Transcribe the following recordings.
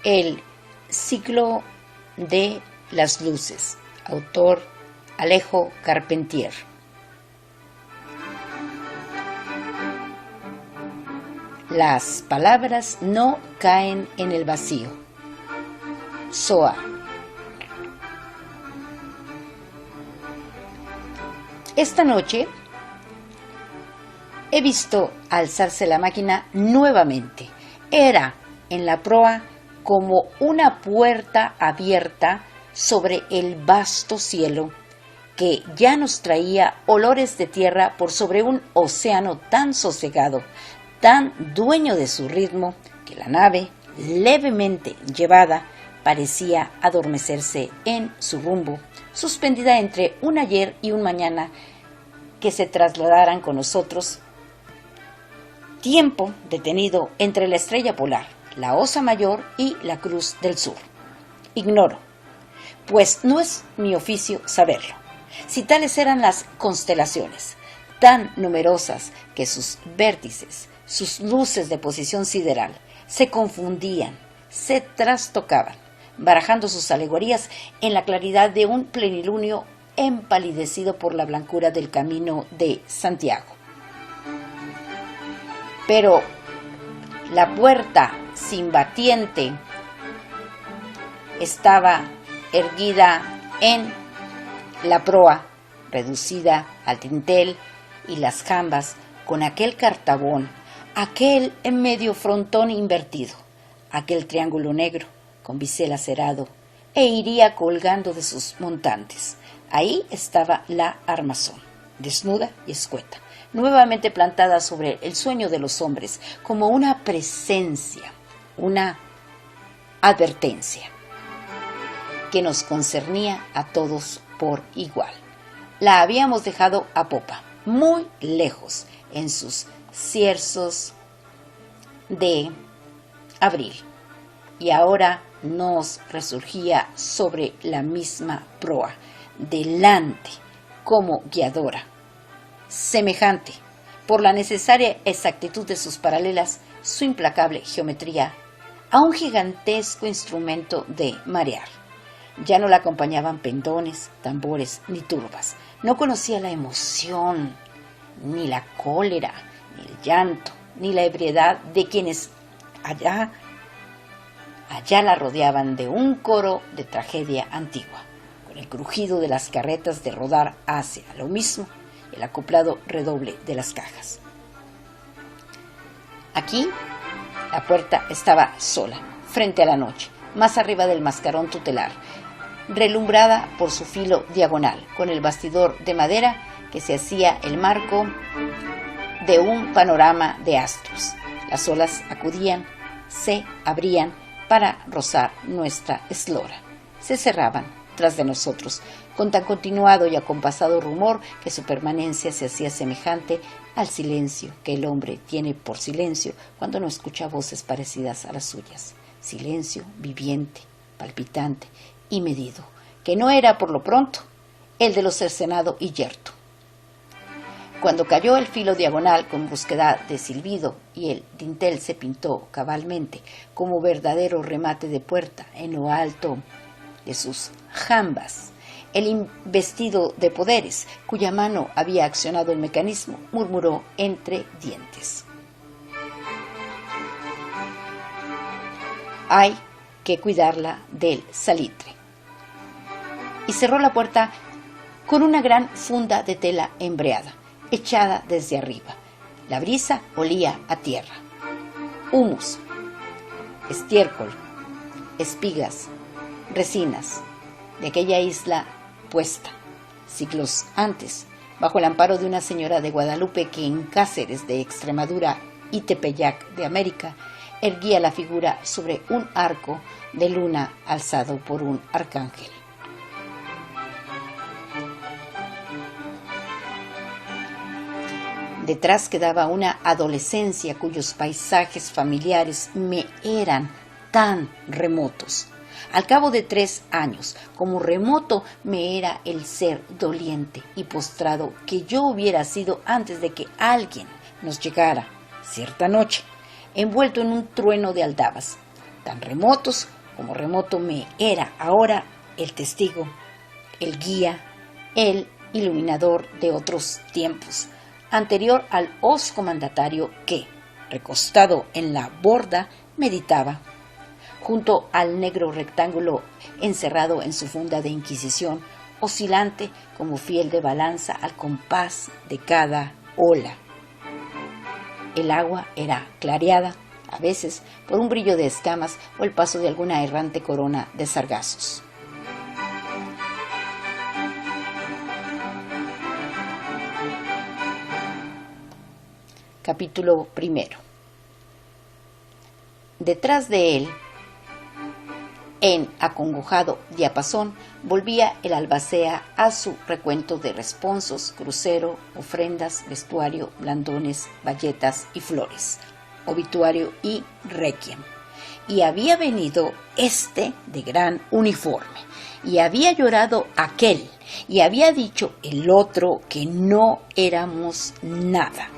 El ciclo de las luces, autor Alejo Carpentier. Las palabras no caen en el vacío. Soa. Esta noche he visto alzarse la máquina nuevamente. Era en la proa como una puerta abierta sobre el vasto cielo que ya nos traía olores de tierra por sobre un océano tan sosegado, tan dueño de su ritmo, que la nave, levemente llevada, parecía adormecerse en su rumbo, suspendida entre un ayer y un mañana que se trasladaran con nosotros. Tiempo detenido entre la estrella polar, la Osa Mayor y la Cruz del Sur. Ignoro, pues no es mi oficio saberlo, si tales eran las constelaciones, tan numerosas que sus vértices, sus luces de posición sideral, se confundían, se trastocaban, barajando sus alegorías en la claridad de un plenilunio empalidecido por la blancura del camino de Santiago. Pero la puerta sin batiente estaba erguida en la proa, reducida al dintel y las jambas, con aquel cartabón, aquel en medio frontón invertido, aquel triángulo negro con bisel acerado, e iría colgando de sus montantes. Ahí estaba la armazón, desnuda y escueta, nuevamente plantada sobre el sueño de los hombres, como una presencia, una advertencia que nos concernía a todos por igual. La habíamos dejado a popa, muy lejos, en sus cierzos de abril, y ahora nos resurgía sobre la misma proa, delante, como guiadora, semejante, por la necesaria exactitud de sus paralelas, su implacable geometría, a un gigantesco instrumento de marear. Ya no la acompañaban pendones, tambores ni turbas. No conocía la emoción, ni la cólera, ni el llanto, ni la ebriedad de quienes allá la rodeaban de un coro de tragedia antigua, con el crujido de las carretas de rodar hacia lo mismo, el acoplado redoble de las cajas. Aquí la puerta estaba sola, frente a la noche, más arriba del mascarón tutelar, relumbrada por su filo diagonal, con el bastidor de madera que se hacía el marco de un panorama de astros. Las olas acudían, se abrían para rozar nuestra eslora, se cerraban tras de nosotros, con tan continuado y acompasado rumor que su permanencia se hacía semejante al silencio que el hombre tiene por silencio cuando no escucha voces parecidas a las suyas. Silencio viviente, palpitante y medido, que no era por lo pronto el de lo cercenado y yerto. Cuando cayó el filo diagonal con brusquedad de silbido y el dintel se pintó cabalmente como verdadero remate de puerta en lo alto de sus jambas, el investido de poderes, cuya mano había accionado el mecanismo, murmuró entre dientes: hay que cuidarla del salitre. Y cerró la puerta con una gran funda de tela embreada, echada desde arriba. La brisa olía a tierra, humus, estiércol, espigas, resinas de aquella isla puesta, siglos antes, bajo el amparo de una señora de Guadalupe que en Cáceres de Extremadura y Tepeyac de América erguía la figura sobre un arco de luna alzado por un arcángel. Detrás quedaba una adolescencia cuyos paisajes familiares me eran tan remotos. Al cabo de 3 años, como remoto me era el ser doliente y postrado que yo hubiera sido antes de que alguien nos llegara, cierta noche, envuelto en un trueno de aldabas, tan remotos como remoto me era ahora el testigo, el guía, el iluminador de otros tiempos, anterior al hosco mandatario que, recostado en la borda, meditaba, junto al negro rectángulo encerrado en su funda de inquisición, oscilante como fiel de balanza al compás de cada ola. El agua era clareada, a veces, por un brillo de escamas o el paso de alguna errante corona de sargazos. Capítulo 1. Detrás de él, en acongojado diapasón, volvía el albacea a su recuento de responsos, crucero, ofrendas, vestuario, blandones, bayetas y flores, obituario y requiem. Y había venido de gran uniforme, y había llorado aquel, y había dicho el otro que no éramos nada.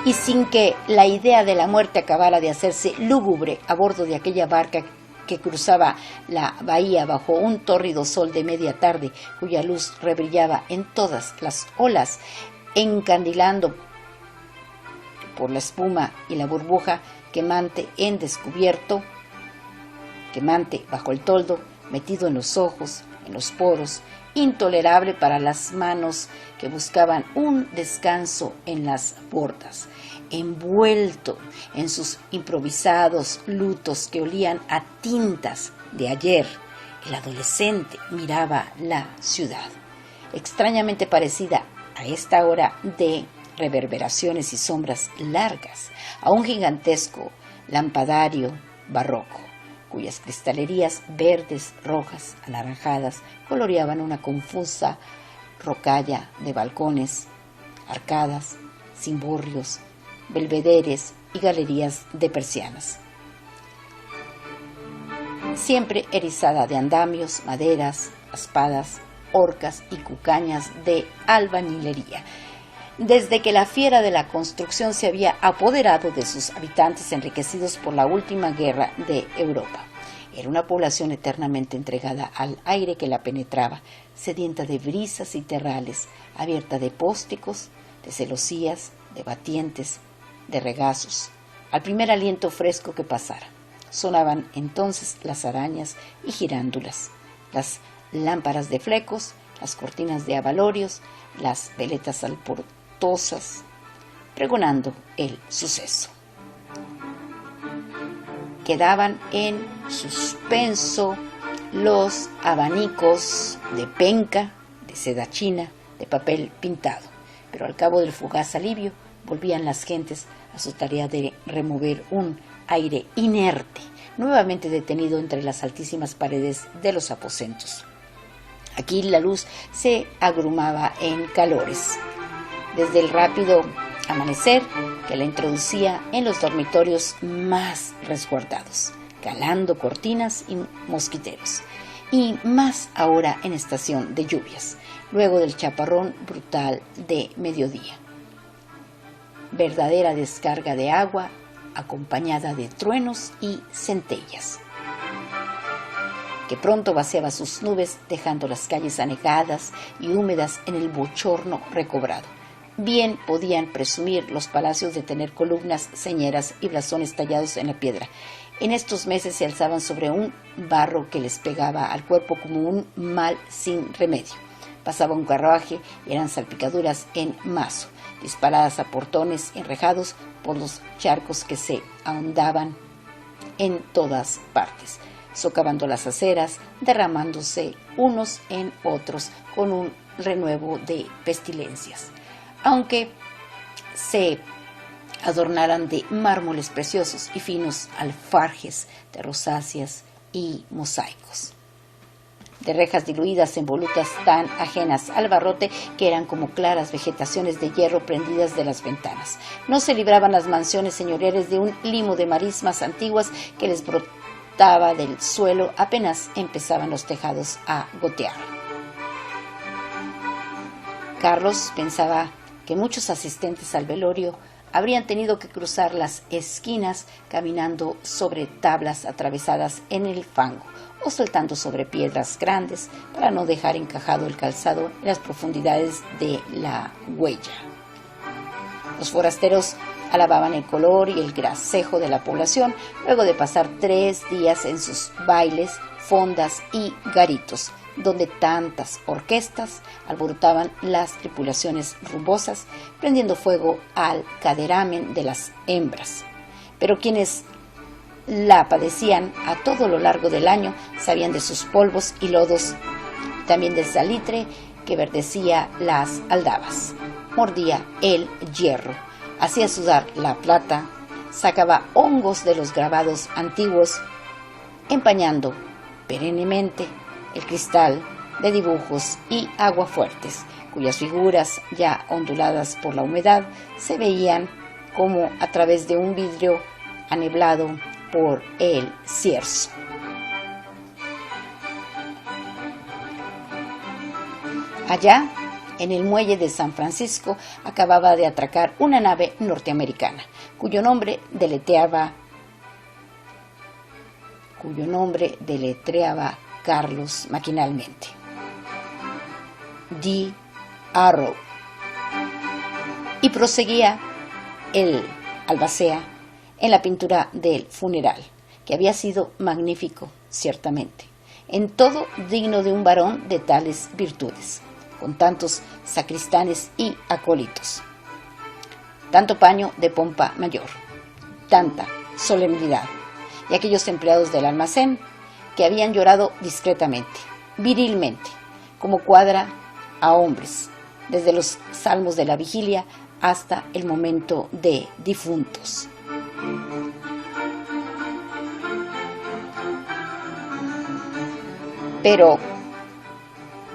Y sin que la idea de la muerte acabara de hacerse lúgubre a bordo de aquella barca que cruzaba la bahía bajo un tórrido sol de media tarde, cuya luz rebrillaba en todas las olas, encandilando por la espuma y la burbuja quemante en descubierto, quemante bajo el toldo, metido en los ojos, en los poros, intolerable para las manos que buscaban un descanso en las bordas, envuelto en sus improvisados lutos que olían a tintas de ayer. El adolescente miraba la ciudad, extrañamente parecida a esta hora de reverberaciones y sombras largas, a un gigantesco lampadario barroco, cuyas cristalerías verdes, rojas, anaranjadas coloreaban una confusa rocalla de balcones, arcadas, cimborrios, belvederes y galerías de persianas, siempre erizada de andamios, maderas, aspadas, horcas y cucañas de albañilería, desde que la fiera de la construcción se había apoderado de sus habitantes enriquecidos por la última guerra de Europa. Era una población eternamente entregada al aire que la penetraba, sedienta de brisas y terrales, abierta de pósticos, de celosías, de batientes, de regazos, al primer aliento fresco que pasara. Sonaban entonces las arañas y girándulas, las lámparas de flecos, las cortinas de abalorios, las veletas alporotosas, pregonando el suceso. Quedaban en suspenso los abanicos de penca, de seda china, de papel pintado, pero al cabo del fugaz alivio volvían las gentes a su tarea de remover un aire inerte, nuevamente detenido entre las altísimas paredes de los aposentos. Aquí la luz se agrumaba en calores, desde el rápido amanecer que la introducía en los dormitorios más resguardados, calando cortinas y mosquiteros, y más ahora en estación de lluvias, luego del chaparrón brutal de mediodía. Verdadera descarga de agua acompañada de truenos y centellas, que pronto vaciaba sus nubes, dejando las calles anegadas y húmedas en el bochorno recobrado. Bien podían presumir los palacios de tener columnas, señeras y blasones tallados en la piedra. En estos meses se alzaban sobre un barro que les pegaba al cuerpo como un mal sin remedio. Pasaba un carruaje y eran salpicaduras en mazo, disparadas a portones enrejados por los charcos que se ahondaban en todas partes, socavando las aceras, derramándose unos en otros con un renuevo de pestilencias. Aunque se adornaran de mármoles preciosos y finos alfarjes de rosáceas y mosaicos, de rejas diluidas en volutas tan ajenas al barrote que eran como claras vegetaciones de hierro prendidas de las ventanas. No se libraban las mansiones señoriales de un limo de marismas antiguas que les brotaba del suelo apenas empezaban los tejados a gotear. Carlos pensaba que muchos asistentes al velorio habrían tenido que cruzar las esquinas caminando sobre tablas atravesadas en el fango o saltando sobre piedras grandes para no dejar encajado el calzado en las profundidades de la huella. Los forasteros alababan el color y el gracejo de la población luego de pasar 3 días en sus bailes, fondas y garitos, donde tantas orquestas alborotaban las tripulaciones rumbosas, prendiendo fuego al caderamen de las hembras. Pero quienes la padecían a todo lo largo del año sabían de sus polvos y lodos, también del salitre que verdecía las aldabas, mordía el hierro, hacía sudar la plata, sacaba hongos de los grabados antiguos, empañando perennemente el cristal de dibujos y aguafuertes, cuyas figuras, ya onduladas por la humedad, se veían como a través de un vidrio aneblado por el cierzo. Allá, en el muelle de San Francisco, acababa de atracar una nave norteamericana, cuyo nombre deletreaba Carlos maquinalmente: The Arrow. Y proseguía el albacea en la pintura del funeral, que había sido magnífico, ciertamente, en todo digno de un varón de tales virtudes, con tantos sacristanes y acólitos, tanto paño de pompa mayor, tanta solemnidad, y aquellos empleados del almacén que habían llorado discretamente, virilmente, como cuadra a hombres, desde los salmos de la vigilia hasta el momento de difuntos. Pero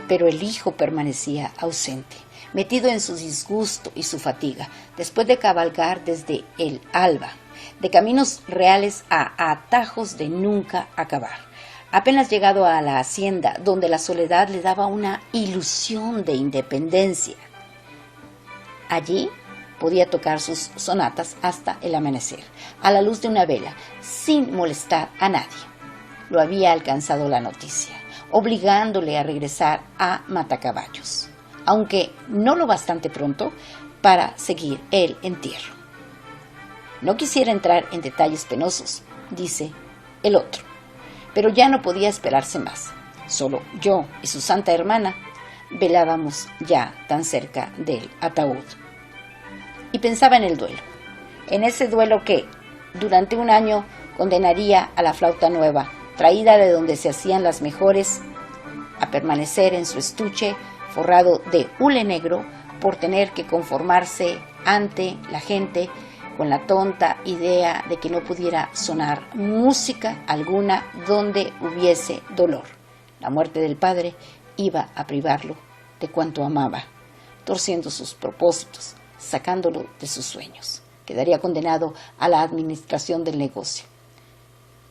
el hijo permanecía ausente, metido en su disgusto y su fatiga, después de cabalgar desde el alba, de caminos reales a atajos de nunca acabar. Apenas llegado a la hacienda, donde la soledad le daba una ilusión de independencia. Allí podía tocar sus sonatas hasta el amanecer, a la luz de una vela, sin molestar a nadie. Lo había alcanzado la noticia, obligándole a regresar a Matacaballos, aunque no lo bastante pronto para seguir el entierro. No quisiera entrar en detalles penosos, dice el otro, pero ya no podía esperarse más. Solo yo y su santa hermana velábamos ya tan cerca del ataúd. Y pensaba en el duelo, en ese duelo que durante un año condenaría a la flauta nueva, traída de donde se hacían las mejores, a permanecer en su estuche forrado de hule negro por tener que conformarse ante la gente con la tonta idea de que no pudiera sonar música alguna donde hubiese dolor. La muerte del padre iba a privarlo de cuanto amaba, torciendo sus propósitos, sacándolo de sus sueños. Quedaría condenado a la administración del negocio.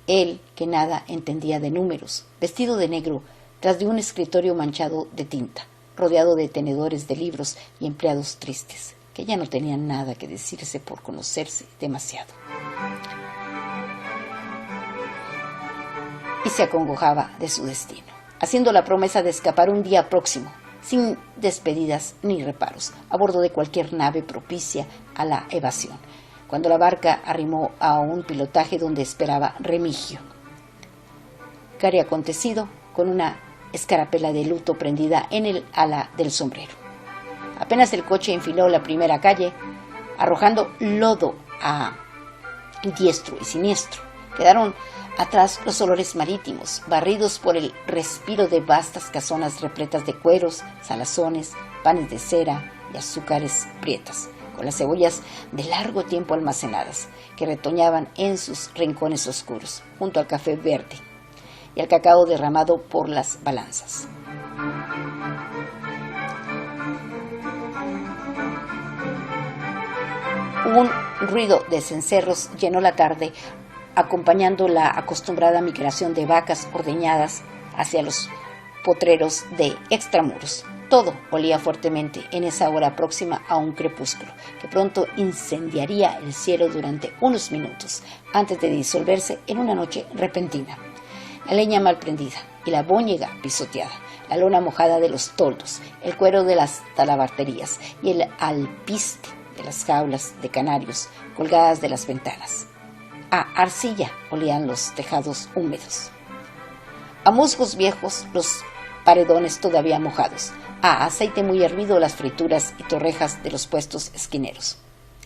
Él, que nada entendía de números, vestido de negro, tras de un escritorio manchado de tinta, rodeado de tenedores de libros y empleados tristes, que ya no tenían nada que decirse por conocerse demasiado. Y se acongojaba de su destino, haciendo la promesa de escapar un día próximo, sin despedidas ni reparos, a bordo de cualquier nave propicia a la evasión, cuando la barca arrimó a un pilotaje donde esperaba Remigio, cari acontecido con una escarapela de luto prendida en el ala del sombrero. Apenas el coche enfiló la primera calle, arrojando lodo a diestro y siniestro, quedaron atrás los olores marítimos, barridos por el respiro de vastas casonas repletas de cueros, salazones, panes de cera y azúcares prietas, con las cebollas de largo tiempo almacenadas, que retoñaban en sus rincones oscuros, junto al café verde y al cacao derramado por las balanzas. Un ruido de cencerros llenó la tarde, acompañando la acostumbrada migración de vacas ordeñadas hacia los potreros de extramuros, Todo olía fuertemente en esa hora próxima a un crepúsculo, que pronto incendiaría el cielo durante unos minutos, antes de disolverse en una noche repentina. La leña mal prendida y la bóñiga pisoteada, la lona mojada de los toldos, el cuero de las talabarterías y el alpiste de las jaulas de canarios colgadas de las ventanas. A arcilla olían los tejados húmedos. A musgos viejos los paredones todavía mojados. A aceite muy hervido las frituras y torrejas de los puestos esquineros.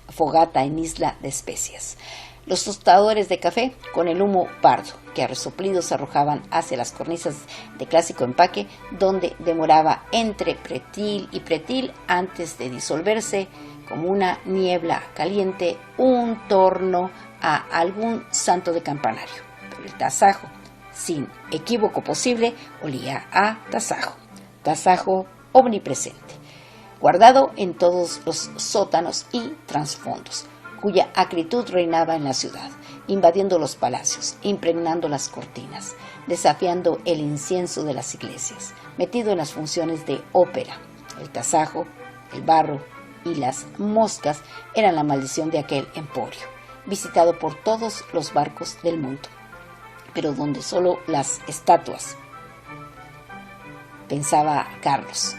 A fogata en isla de especias. Los tostadores de café con el humo pardo que a resoplidos arrojaban hacia las cornisas de clásico empaque, donde demoraba entre pretil y pretil antes de disolverse como una niebla caliente un torno a algún santo de campanario. Pero el tasajo, sin equívoco posible, olía a tasajo. Tasajo omnipresente, guardado en todos los sótanos y trasfondos, cuya acritud reinaba en la ciudad, invadiendo los palacios, impregnando las cortinas, desafiando el incienso de las iglesias, metido en las funciones de ópera. El tasajo, el barro y las moscas eran la maldición de aquel emporio, visitado por todos los barcos del mundo, pero donde solo las estatuas, pensaba Carlos,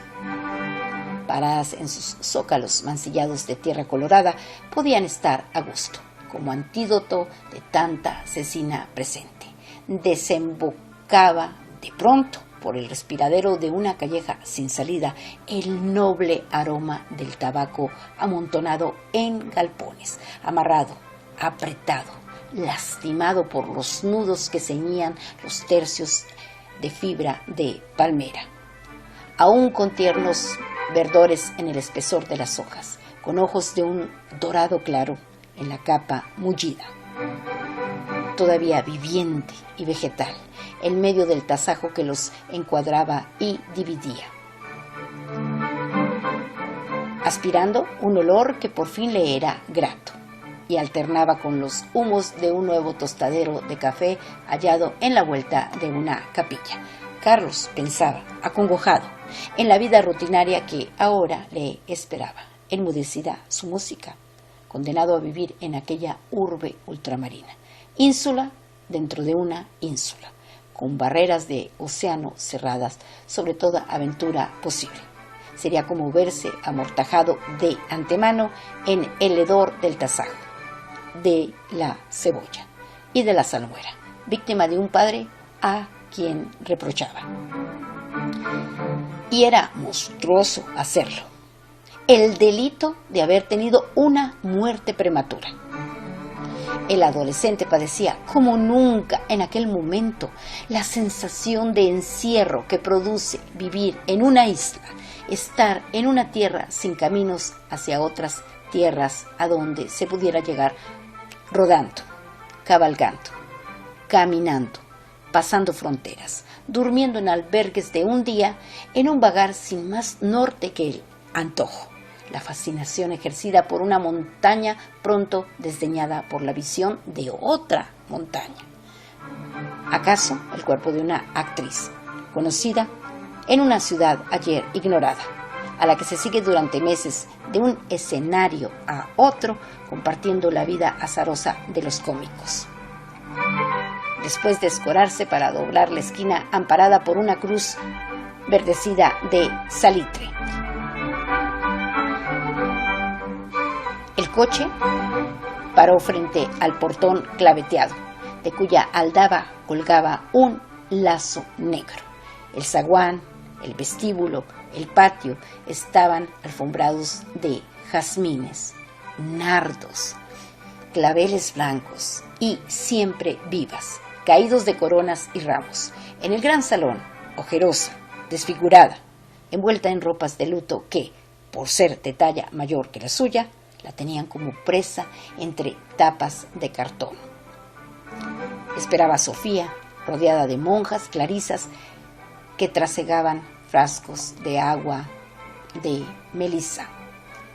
paradas en sus zócalos mancillados de tierra colorada, podían estar a gusto, como antídoto de tanta cecina presente. Desembocaba de pronto por el respiradero de una calleja sin salida el noble aroma del tabaco amontonado en galpones, amarrado, apretado, lastimado por los nudos que ceñían los tercios de fibra de palmera, aún con tiernos verdores en el espesor de las hojas, con ojos de un dorado claro en la capa mullida, todavía viviente y vegetal, en medio del tasajo que los encuadraba y dividía, aspirando un olor que por fin le era grato, y alternaba con los humos de un nuevo tostadero de café hallado en la vuelta de una capilla. Carlos pensaba, acongojado, en la vida rutinaria que ahora le esperaba, enmudecida su música, condenado a vivir en aquella urbe ultramarina, ínsula dentro de una ínsula, con barreras de océano cerradas sobre toda aventura posible. Sería como verse amortajado de antemano en el hedor del tasajo, de la cebolla y de la salmuera, víctima de un padre a quien reprochaba. Y era monstruoso hacerlo. El delito de haber tenido una muerte prematura. El adolescente padecía como nunca en aquel momento la sensación de encierro que produce vivir en una isla, estar en una tierra sin caminos hacia otras tierras a donde se pudiera llegar rodando, cabalgando, caminando, pasando fronteras, durmiendo en albergues de un día, en un vagar sin más norte que el antojo, la fascinación ejercida por una montaña pronto desdeñada por la visión de otra montaña. ¿Acaso el cuerpo de una actriz conocida en una ciudad ayer ignorada, a la que se sigue durante meses de un escenario a otro, compartiendo la vida azarosa de los cómicos? Después de escorarse para doblar la esquina amparada por una cruz verdecida de salitre. El coche paró frente al portón claveteado, de cuya aldaba colgaba un lazo negro. El zaguán, el vestíbulo, el patio estaban alfombrados de jazmines, nardos, claveles blancos y siempre vivas, caídos de coronas y ramos. En el gran salón, ojerosa, desfigurada, envuelta en ropas de luto que, por ser de talla mayor que la suya, la tenían como presa entre tapas de cartón. Esperaba a Sofía, rodeada de monjas clarisas que trasegaban frascos de agua de melisa,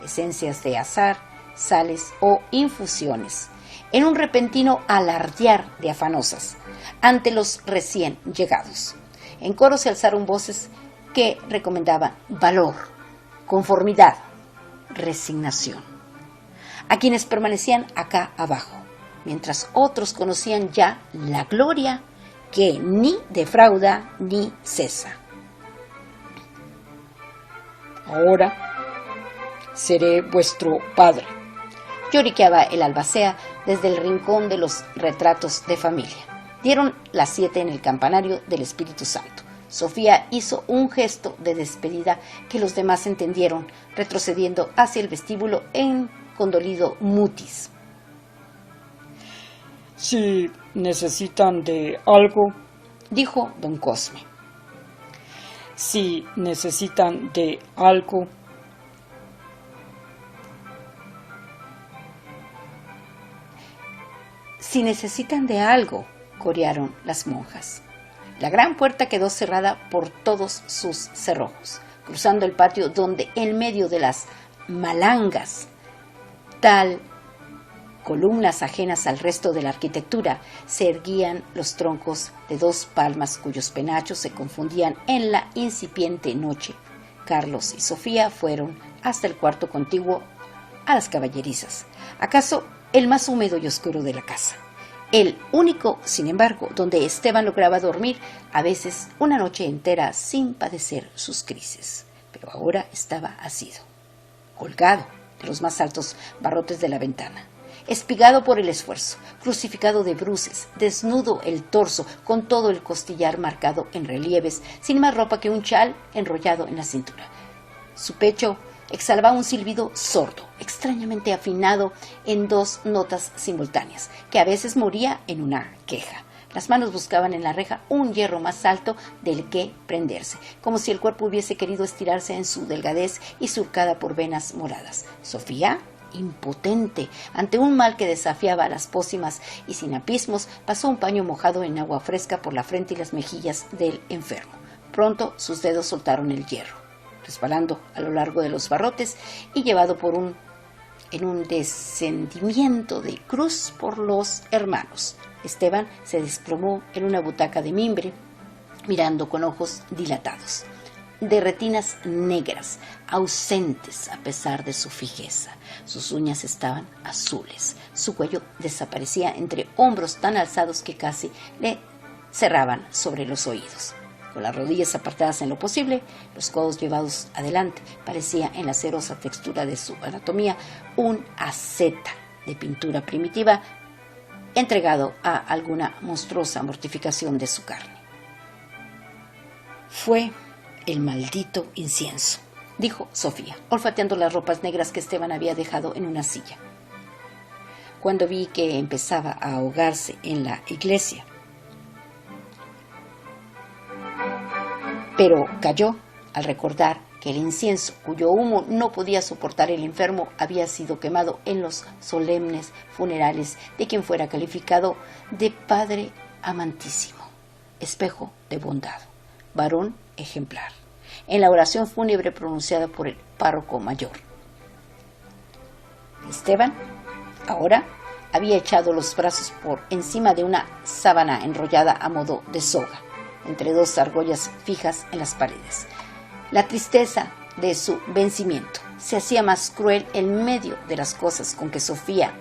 esencias de azahar, sales o infusiones, en un repentino alardear de afanosas ante los recién llegados. En coro se alzaron voces que recomendaban valor, conformidad, resignación, a quienes permanecían acá abajo, mientras otros conocían ya la gloria que ni defrauda ni cesa. Ahora seré vuestro padre, lloriqueaba el albacea desde el rincón de los retratos de familia. Dieron las 7 en el campanario del Espíritu Santo. Sofía hizo un gesto de despedida que los demás entendieron, retrocediendo hacia el vestíbulo en condolido mutis. Si necesitan de algo, dijo don Cosme. Si necesitan de algo, si necesitan de algo, corearon las monjas. La gran puerta quedó cerrada por todos sus cerrojos, cruzando el patio donde en medio de las malangas, tal columnas ajenas al resto de la arquitectura, se erguían los troncos de 2 palmas cuyos penachos se confundían en la incipiente noche. Carlos y Sofía fueron hasta el cuarto contiguo a las caballerizas, acaso el más húmedo y oscuro de la casa. El único, sin embargo, donde Esteban lograba dormir, a veces una noche entera sin padecer sus crisis. Pero ahora estaba asido, colgado de los más altos barrotes de la ventana, espigado por el esfuerzo, crucificado de bruces, desnudo el torso, con todo el costillar marcado en relieves, sin más ropa que un chal enrollado en la cintura. Su pecho exhalaba un silbido sordo, extrañamente afinado en 2 notas simultáneas, que a veces moría en una queja. Las manos buscaban en la reja un hierro más alto del que prenderse, como si el cuerpo hubiese querido estirarse en su delgadez y surcada por venas moradas. Sofía, impotente ante un mal que desafiaba a las pócimas y sinapismos, pasó un paño mojado en agua fresca por la frente y las mejillas del enfermo. Pronto sus dedos soltaron el hierro, resbalando a lo largo de los barrotes y llevado en un descendimiento de cruz por los hermanos. Esteban se desplomó en una butaca de mimbre, mirando con ojos dilatados, de retinas negras, ausentes a pesar de su fijeza. Sus uñas estaban azules, su cuello desaparecía entre hombros tan alzados que casi le cerraban sobre los oídos. Con las rodillas apartadas en lo posible, los codos llevados adelante, parecía en la cerosa textura de su anatomía un asceta de pintura primitiva entregado a alguna monstruosa mortificación de su carne. Fue el maldito incienso, dijo Sofía, olfateando las ropas negras que Esteban había dejado en una silla. Cuando vi que empezaba a ahogarse en la iglesia, pero cayó al recordar que el incienso, cuyo humo no podía soportar el enfermo, había sido quemado en los solemnes funerales de quien fuera calificado de padre amantísimo, espejo de bondad, varón ejemplar, en la oración fúnebre pronunciada por el párroco mayor. Esteban, ahora, había echado los brazos por encima de una sábana enrollada a modo de soga, entre 2 argollas fijas en las paredes. La tristeza de su vencimiento se hacía más cruel en medio de las cosas con que Sofía,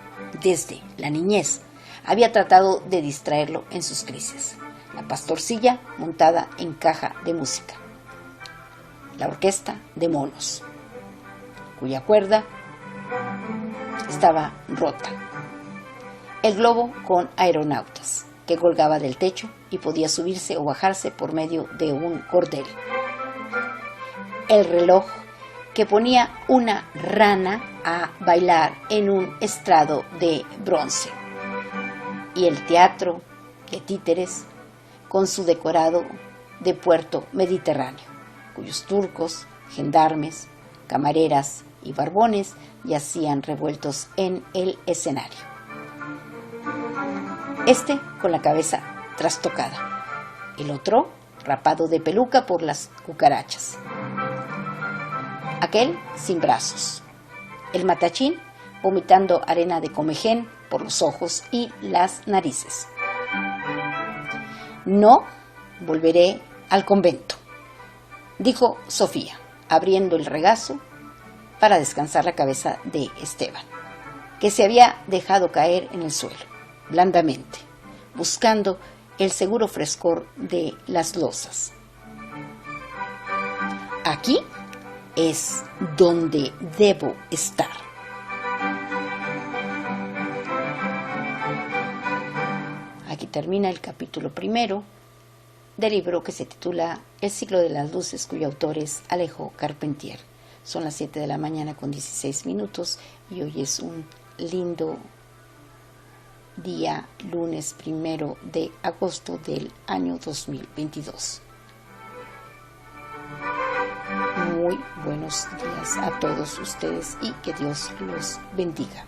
desde la niñez, había tratado de distraerlo en sus crisis. La pastorcilla montada en caja de música, la orquesta de monos, cuya cuerda estaba rota, el globo con aeronautas, que colgaba del techo y podía subirse o bajarse por medio de un cordel, el reloj que ponía una rana a bailar en un estrado de bronce, y el teatro de títeres con su decorado de puerto mediterráneo, cuyos turcos, gendarmes, camareras y barbones yacían revueltos en el escenario. Este con la cabeza trastocada, el otro rapado de peluca por las cucarachas, aquel sin brazos, el matachín vomitando arena de comején por los ojos y las narices. No volveré al convento, dijo Sofía, abriendo el regazo para descansar la cabeza de Esteban, que se había dejado caer en el suelo, blandamente, buscando el seguro frescor de las losas. Aquí es donde debo estar. Aquí termina el capítulo primero del libro que se titula El ciclo de las luces, cuyo autor es Alejo Carpentier. Son las 7 de la mañana con 16 minutos y hoy es un lindo día, lunes 1 de agosto del año 2022. Muy buenos días a todos ustedes y que Dios los bendiga.